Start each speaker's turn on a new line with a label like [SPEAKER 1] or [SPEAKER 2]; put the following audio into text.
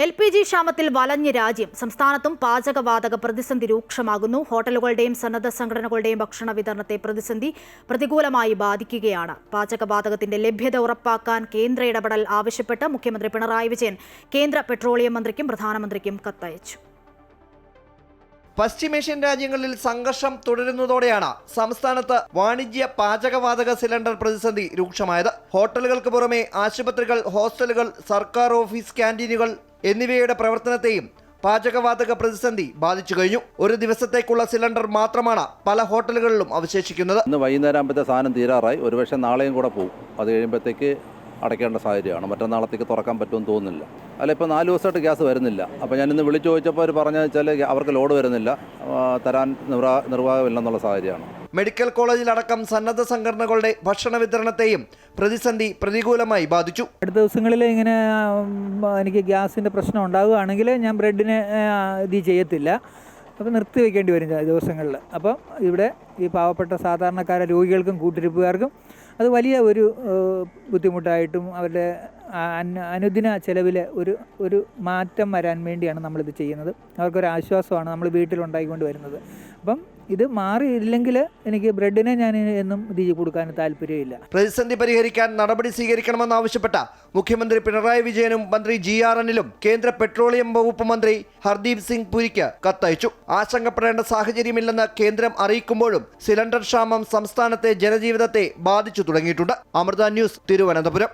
[SPEAKER 1] LPG ക്ഷാമത്തിൽ വലഞ്ഞ് രാജ്യം. സംസ്ഥാനത്തും പാചകവാതക പ്രതിസന്ധി രൂക്ഷമാകുന്നു. ഹോട്ടലുകളുടെയും സന്നദ്ധ സംഘടനകളുടെയും ഭക്ഷണ വിതരണത്തെ പ്രതിസന്ധി പ്രതികൂലമായി ബാധിക്കുകയാണ്. പാചകവാതകത്തിന്റെ ലഭ്യത ഉറപ്പാക്കാൻ കേന്ദ്ര ഇടപെടൽ ആവശ്യപ്പെട്ട് മുഖ്യമന്ത്രി പിണറായി വിജയൻ കേന്ദ്ര പെട്രോളിയം മന്ത്രിക്കും പ്രധാനമന്ത്രിക്കും കത്തയച്ചു.
[SPEAKER 2] പശ്ചിമേഷ്യൻ രാജ്യങ്ങളിൽ സംഘർഷം തുടരുന്നതോടെയാണ് സംസ്ഥാനത്ത് വാണിജ്യ പാചകവാതക സിലിണ്ടർ പ്രതിസന്ധി രൂക്ഷമായത്. ഹോട്ടലുകൾക്ക് പുറമെ ആശുപത്രികൾ, ഹോസ്റ്റലുകൾ, സർക്കാർ ഓഫീസ് ക്യാന്റീനുകൾ എന്നിവയുടെ പ്രവർത്തനത്തെയും പാചകവാതക പ്രതിസന്ധി ബാധിച്ചു കഴിഞ്ഞു. ഒരു ദിവസത്തേക്കുള്ള സിലിണ്ടർ മാത്രമാണ് പല ഹോട്ടലുകളിലും അവശേഷിക്കുന്നത്.
[SPEAKER 3] ഇന്ന് വൈകുന്നേരം ആകുമ്പോഴത്തെ സാധനം തീരാറായി. ഒരുപക്ഷെ നാളെയും കൂടെ പോകും. അത് കഴിയുമ്പോഴത്തേക്ക് അടയ്ക്കേണ്ട സാഹചര്യമാണ്. മറ്റന്നാളത്തേക്ക് തുറക്കാൻ പറ്റുമെന്ന് തോന്നുന്നില്ല. അല്ല, ഇപ്പോൾ 4 ദിവസമായിട്ട് ഗ്യാസ് വരുന്നില്ല. അപ്പോൾ ഞാൻ ഇന്ന് വിളിച്ചു ചോദിച്ചപ്പോൾ അവർ പറഞ്ഞതെന്ന് വെച്ചാൽ അവർക്ക് ലോഡ് വരുന്നില്ല, തരാൻ നിർവാഹമില്ലെന്നുള്ള സാഹചര്യമാണ്.
[SPEAKER 2] മെഡിക്കൽ കോളേജിലടക്കം സന്നദ്ധ സംഘടനകളുടെ ഭക്ഷണ വിതരണത്തെയും പ്രതിസന്ധി പ്രതികൂലമായി ബാധിച്ചു.
[SPEAKER 4] അടുത്ത ദിവസങ്ങളിൽ ഇങ്ങനെ എനിക്ക് ഗ്യാസിൻ്റെ പ്രശ്നം ഉണ്ടാവുകയാണെങ്കിൽ ഞാൻ ബ്രെഡിന് ഇത് ചെയ്യത്തില്ല, അപ്പോൾ നിർത്തിവെക്കേണ്ടി വരും ദിവസങ്ങളിൽ. അപ്പം ഇവിടെ ഈ പാവപ്പെട്ട സാധാരണക്കാരെ രോഗികൾക്കും കൂട്ടിരിപ്പുകാർക്കും അത് വലിയ ഒരു ബുദ്ധിമുട്ടായിട്ടും അവരുടെ അനുദിന ചെലവിൽ ഒരു മാറ്റം വരാൻ വേണ്ടിയാണ് നമ്മളിത് ചെയ്യുന്നത്. അവർക്കൊരു ആശ്വാസമാണ് നമ്മൾ വീട്ടിലുണ്ടായിക്കൊണ്ട് വരുന്നത്. അപ്പം ഇത് മാറിയില്ലെങ്കിൽ എനിക്ക് ബ്രെഡിനെ ഞാൻ എന്നും ഇത് കൊടുക്കാൻ താല്പര്യമില്ല.
[SPEAKER 2] പ്രതിസന്ധി പരിഹരിക്കാൻ നടപടി സ്വീകരിക്കണമെന്നാവശ്യപ്പെട്ട മുഖ്യമന്ത്രി പിണറായി വിജയനും മന്ത്രി GR അനിലും കേന്ദ്ര പെട്രോളിയം വകുപ്പ് മന്ത്രി ഹർദീപ് സിംഗ് പുരിക്ക് കത്തയച്ചു. ആശങ്കപ്പെടേണ്ട സാഹചര്യമില്ലെന്ന് കേന്ദ്രം അറിയിക്കുമ്പോഴും സിലിണ്ടർ ക്ഷാമം സംസ്ഥാനത്തെ ജനജീവിതത്തെ ബാധിച്ചു തുടങ്ങിയിട്ടുണ്ട്. അമൃത ന്യൂസ്, തിരുവനന്തപുരം.